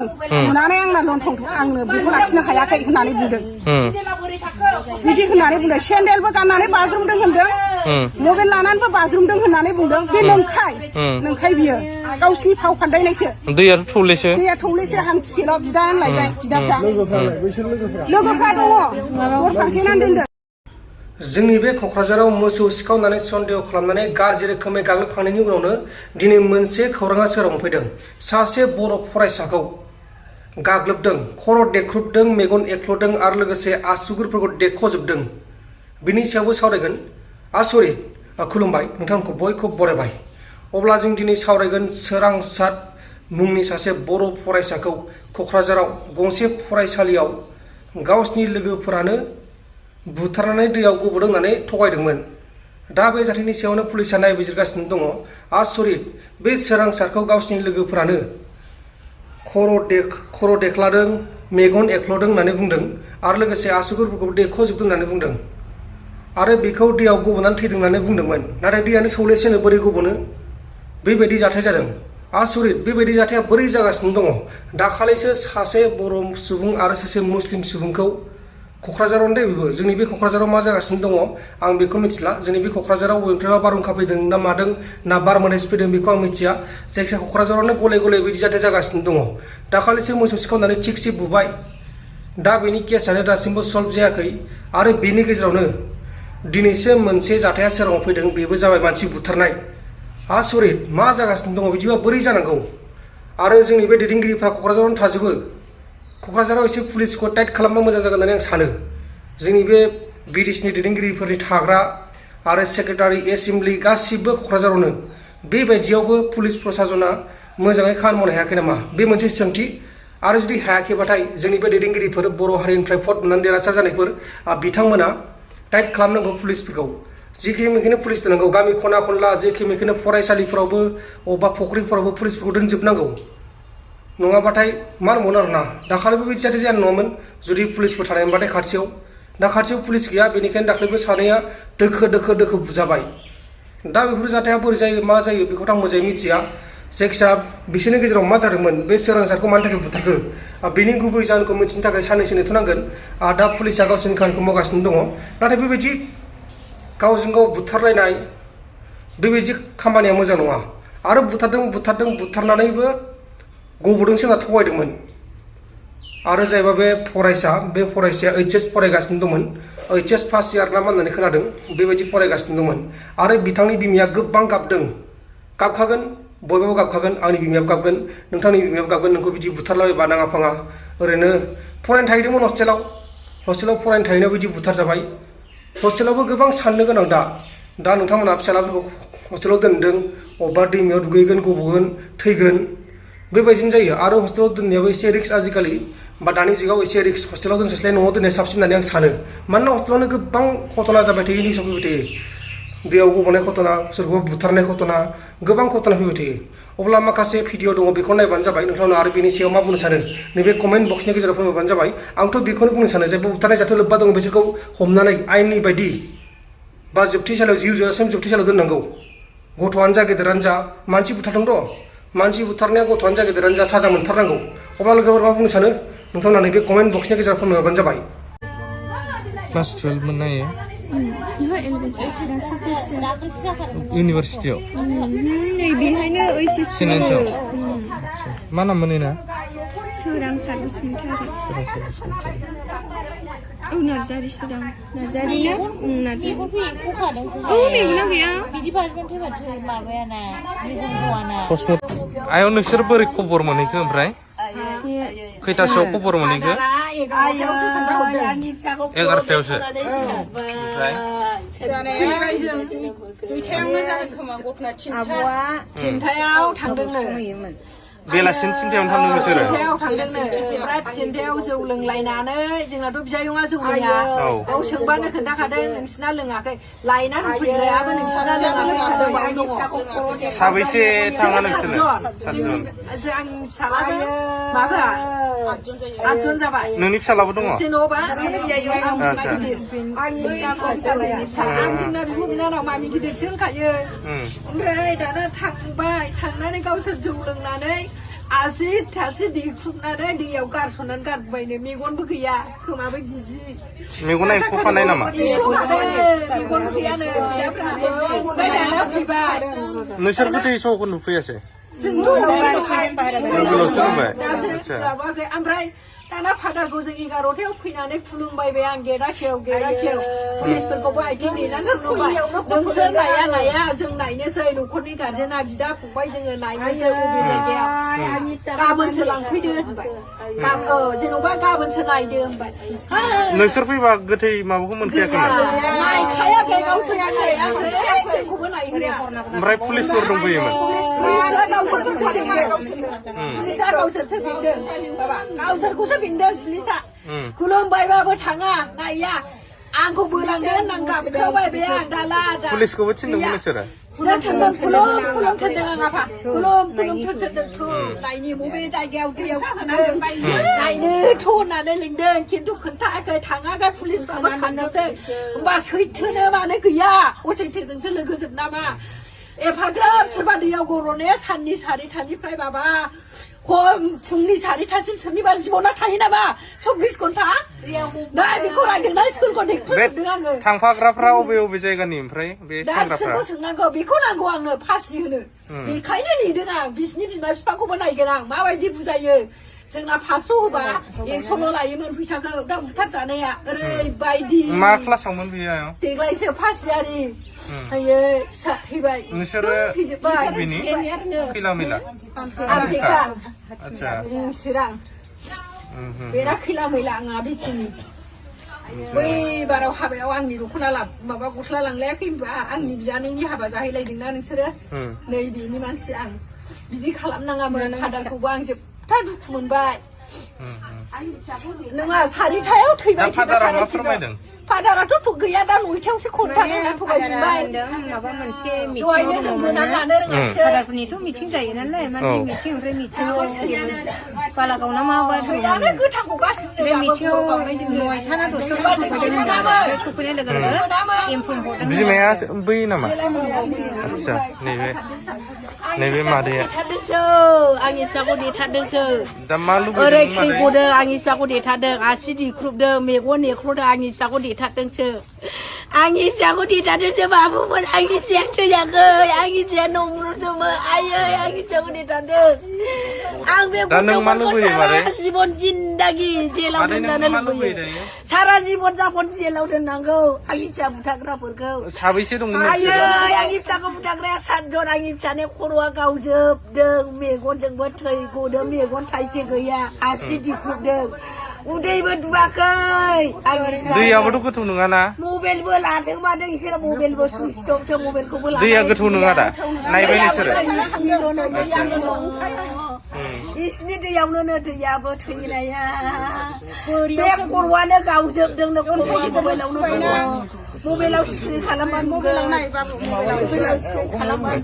नुनानै आंना लन्थं आंनो बेखौ लाखिनो हायाखै होननानै बुंदों बिदि होननानै बुंदों सेन्देलबो गाननानै बाज्रुमदों होनदों मबाइल लानानैबो बाज्रुमदों होननानै बुंदों बे नंखाय बियो गावसिनि फाव फान्दायनायसो दैया थौलेसो हान्थुसेल' बिदा होनलायबाय बिदाफ्रा लोगोफ्रा दङ अर फांथेनानै दोनदों। जोंनि बे क'क्राझाराव मोसौ सिखावनानै सन्देह खालामनानै गाज्रि रोखोमै गाग्लोबखांनायनि उनावनो दिनै मोनसे खौराङा सोराव फैदों। सासे बर' फरायसाखौ गाग्लोबदों, खर' देख्रुबदों, मेगन एख्ल'दों आरो लोगोसे आसुगुरफोरखौ देख्ख'जोबदों। बिनि सायावबो सावरायगोन। आसरित खुलुमबाय, नोंथांखौ बयखौबो बरायबाय। अब्ला जों दिनै सावरायगोन सोरांसात मुंनि सासे बर' फरायसाखौ क'क्राझाराव गंसे फरायसालियाव गावसिनि लोगोफोरानो बुथारनानै दैयाव गबोदों होननानै थगायदोंमोन। दा बे जाथायनि सायावनो पुलिसा नायबिजिरगासिनो दङ। आसरित, बे सोरांसारखौ गावसिनि लोगोफोरानो खर' देख्लादों, मेगन एख्ल'दों होननानै बुंदों आरो लोगोसे आसुगुरफोरखौ देख्ख'जोबदों होननानै बुंदों आरो बेखौ दैयाव गबोनानै थैदों होननानै बुंदोंमोन। नाथाय दैयानो थौलेसेनो बोरै गबोनो? बेबायदि जाथाय जादों। आसरित, बेबायदि जाथाया बोरै जागासिनो दङ? दाखालिसो सासे बर' सुबुं आरो सासे मुस्लिम सुबुंखौ क'क्राझारावनो बेबो जोंनि बे क'क्राझाराव मा जागासिनो दङ आं बेखौ मिथिला। जोंनि बे क'क्राझाराव बबेनिफ्रायबा बारहुंखा फैदों ना मादों ना बार मोदायसो फैदों बेखौ आं मिथिया। जायखिजाया क'क्राझारावनो गले गले बिदि जाथाय जागासिनो दङ। दाखालिसो मोसौ सिखावनानै थिगसे बुबाय, दा बेनि केसआनो दासिमबो सल्भ जायाखै आरो बेनि गेजेरावनो दिनैसो मोनसे जाथाया सोराङाव फैदों, बेबो जाबाय मानसि बुथारनाय। आसरित, मा जागासिनो दङ? बिदिबा बोरै जानांगौ? आरो जोंनि बे दैदेनगिरिफ्रा क'क्राझारावनो थाजोबो। क'क्राझाराव एसे पुलिसखौ टाइट खालामबा मोजां जागोन होननानै आं सानो। जोंनि बे बिटिसिनि दैदेनगिरिफोरनि थाग्रा आरो सेक्रेटारि एसेम्बलि गासिबो क'क्राझारावनो, बेबायदियावबो पुलिस प्रसासना मोजाङै खामानि मावनो हायाखै नामा? बे मोनसे सोंथि। आरो जुदि हायाखैबाथाय जोंनि बे दैदेनगिरिफोर, बर' हारिनिफ्राय भट मोननानै देरहासार जानायफोर, बिथांमोना टाइट खालामनांगौ पुलिसफोरखौ। जेखे मेखेनो पुलिस दोननांगौ, गामि खना खनला जेखे मेखेनो फरायसालिफोरावबो अबेबा फुख्रिफोरावबो पुलिसफोरखौ दोनजोबनांगौ। नङाबाथाय मा होनबावनो आरोना, दाखालिबो बिदि जाथाय जानाय नङामोन जुदि पुलिसफोर थानाय मोनबाथाय खाथियाव। दा खाथियाव पुलिस गैया, बेनिखायनो दाख्लैबो सानैया दोखो बुजाबाय। दा बेफोर जाथाया बोरै जायो मा जायो बेखौथ' आं मोजाङै मिथिया। जायखिजाया बिसोरनि गेजेराव मा जादोंमोन, बे सोरांसारखौ मानि थाखाय बुथारखो, बेनि गुबै जाहोनखौ मिथिनो थाखाय साननैसो नेथ' नांगोन। दा पुलिसा गावसोरनि खामानिखौ मावगासिनो दङ। नाथाय बेबायदि गावजों गाव बुथारलायनाय बेबायदि खामानिया मोजां नङा। आरो बुथारनानैबो गबोदोंसो होनना थगायदोंमोन। आरो जायबा बे फरायसाया HS फरायगासिनो दंमोन, HS फार्स्ट इयार ना मा होननानै खोनादों, बेबायदि फरायगासिनो दंमोन। आरो बिथांनि बिमाया गोबां गाबदों, गाबखागोन, बयबाबो गाबखागोन, आंनि बिमायाबो गाबगोन, नोंथांनि बिमायाबो गाबगोन, नोंखौ बिदि बुथारलाबायबा नाङा फाङा। ओरैनो फरायनो थाहैदोंमोन हस्टेलाव फरायनो थाहैनायाव बिदि बुथारजाबाय। हस्टेलावबो गोबां साननो गोनां। दा नोंथांमोनहा फिसालाफोरखौ हस्टेलाव दोनदों, अबेबा दैमायाव दुगैगोन, गबगोन, थैगोन, बेबायदिनो जायो। आरो हस्टेलाव दोननायाबो एसे रिक्स, आजिखालि दानि जुगाव एसे रिक्स। हस्टेलाव दोनस्लाय न'आव दोननाया साबसिन होननानै आं सानो। मानोना हस्टेलावनो गोबां घटना जाबाय थायो, निउसआव फैबाय थायो। दैयाव गबनाय घटना, सोरखौबा बुथारनाय घटना, गोबां घटना फैबाय थायो। अब्ला माखासे भिडिअ दङ, बेखौ नायबानो जाबाय। नोंथांमोना आरो बेनि सायाव मा बुंनो सानो नैबे कमेन्ट बक्सनि गेजेराव फोरमायबानो जाबाय। आंथ' बेखौनो बुंनो सानो, जायबो बुथारनाय जाथाय लोब्बा दङ बिसोरखौ हमनानै आयेननि बायदि बा जोबथेसालियाव, जिउ जोबजासिम जोबथेसालियाव दोननांगौ। गथ'आनो जा गेदेरानो जा, मानसि बुथारदोंथ', मानसि बुथारनाया गथ'आनो जा गेदेरानो जा साजा मोनथारनांगौ। अब्ला लोगोफोर मा बुंनो सानो नोंथांमोना नैबे कमेन्ट बक्सनि गेजेराव फोरमायहरबानो जाबाय। क्लास 12 मोननो हायो इउनिभारसिटियाव बेहायनो मा नाम मोनो? सोरांसार बसुमतारी। नार्जारिसो दं। नार्जारि ना? नार्जारि। मेगना गैया। बिदि फार्स्टमेन्ट फैबाथो माबायाना मेगन गवाना। आयं नोंसोर बोरै खबर मोनहैखो ओमफ्राय? खैथासोआव खबर मोनहैखो? 11थायावसो। आब'आ 3थायाव थांदोंनो। बेलासिनि 3थायावनो थांदों नोंसोरो? 3थायाव थांदोंनो। बिराद 3थायाव जौ लोंलायनानै, जोंनाथ' बिजायंआ जौ लोङा, बेयाव सोंबानो खोन्थाखादों नोंसिना लोङाखै, लायनानै फैग्रायाबो नोंसिना लोङाखै। साबैसे थाङा नोंसोरो? आंनि फिसालाजों माबा 8 जाबाय। नोंनि फिसालाबो दङ? जेन'बा आं बिमा गिदिर, आंनि फिसा, आं जोंना बिब' बिनानाव मामि गिदिरसो होनखायो। ओमफ्राय दाना थांबाय, थांनानै गावसोर जौ लोंनानै आसि थासि दिख्रुबनानै दैयाव गारसननानै गारबायनो मेगनबो गैया खोमाबो गिजि मेगना एख'फानाय नामा मेगनबो गैयानो ओमफ्राय दाना फैबाय नोंसोर गोथै सहखौ नुफैयासै दासो माबाखै ओमफ्राय दाना फादारखौ जों 11थायाव फैनानै खुलुमबायबाय आं गेदाखेव पुलिसफोरखौबो आथिं नेनानै खुलुमबाय नोंसोर नाया जों नायनोसै न'खरनि गार्जेना बिदा फंबाय जोङो नायनोसै बबे जायगायाव गाबोनसो लांफैदो होनबाय जेन'बा गाबोनसो नायदो होनबाय नोंसोर फैबा गोथै माबाखौ मोनफैयाखै नायखायाखै गावसोर नायाखै जोंखौबो नायहैया ओमफ्राय पुलिसफोर दंफैयोमोन पुलिसा गावसोरसो फिनदों बाबा गावसोरखौसो फिनदों पुलिसा खुलुमबायबाबो थाङा नाया आंखौ बोलांदो होननानै गाबख्रावबाय आं दाला पुलिसखौबो थिनदोंमोन नोंसोरो थोनदों खुलुम थोनदों आं आफा खुलुम थोनदों नायनि बबे जायगायाव दैयाव नायनो थ' होननानै लिंदों खिन्थु खोन्थायाखै थाङाखै पुलिसफ्राबो थांदों होमबा सैथोनो मानो गैया असैथोजोंसो लोगोजोब नामा एफाग्राब सोरबा दैयाव गर'नाया साननि 4:30निफ्राय बाबा फुंनि 4:30सिम सोरनिबा जिबना थायो नामा 24 घन्टा दा बेखौ रायजोंना स्कुलखौ देख्रुबदों आङो थांफाग्राफ्रा अबे जायगानि ओमफ्राय बे दा बिसोरखौ सोंनांगौ बेखौ नांगौ आंनो फासि होनो बेखायनो नेदों आं बिसिनि बिमा बिफाखौबो नायगोन आं माबायदि बुजायो जोंना 500 होबा 100ल' लायोमोन फैसाखौ दा बुथार जानाया ओरैबायदि मा क्लासावमोन बियो देग्लायसो फासियारि हायो फिसा थैबाय नोंसोरो थैजोब्बाय बिनि खैला मैला आमटेका आच्छा चिरां बेरा खैला मैला आंहा बिथिनि बै बाराव हाबायाव आंनि दख'ना माबा गस्ला लांलायाखै होनबा आंनि बियानैनि हाबा जाहैलायदोंना नोंसोरो नै बेनि मानसि आं बिदि खालामनाङामोन फादारखौबो आं जोबथा दुखु मोनबाय नङा 4:00थायाव थैबाय फादारा मा फोरमायदों फादाराथ' गैया दा 9:00थायावसो खन्थाना थगायफिनबाय माबा मोनसे दहायनो जों मोनानै लानो रोङासै फादारफोरनिथ' मिथिं जायो नालाय माने मिथिं ओमफ्राय मिथिङाव बालागाव ना माबा गैयानो गोथांखौ गासिबो बे मिथिङाव 9:00 ना 10:00 सफैनाय लोगो लोगो इनफर्म हरदों बिमाया बै नामा आच्छा नैबे मादैया आंनि फिसाखौ देथारदोंसो दा मा लुबैदों ओरै थैगदों आंनि फिसाखौ देथारदों आसि दिख्रुबदों मेगन नेख्र'दों आंनि फिसाखौ देथारदोंसो आंनि फिसाखौ देथारदोंसो बाबुमोन आंनि फिसाया थैयाखै आंनि फिसाया नंग्रुदोंमोन आयै आंनि फिसाखौ देथारदों आं बे गथ'फोरखौ सारा जिबन जिन्दागि जेलाव दोनजानो लुबैयो सारा जिबन जाबन जेलाव दोननांगौ आंनि फिसा बुथारग्राफोरखौ साबैसे दंमोन आयै आंनि फिसाखौ बुथारग्राया 7 जन आंनि फिसानि खर'आ गावजोबदों मेगनजोंबो थै गदों मेगन थाइसे गैया आसि दिख्रुबदों उदैबो दुवाखै दैयाबोथ' गोथौ नङाना मबाइलबो लादों मादों बिसोरो मबाइलबो सुइच अफसो मबाइलखौबो लादों दैया गोथौ नङा दा नायबाय नोंसोरो इसिनि दैयावनो दैयाबो थैनाया बे खर'आनो गावजोबदोंनो मबाइलावनो दङ मबाइलाव स्क्रिन खालामबानो मबाइलाव नायबाबो मबाइलाव स्क्रिन खालामबानो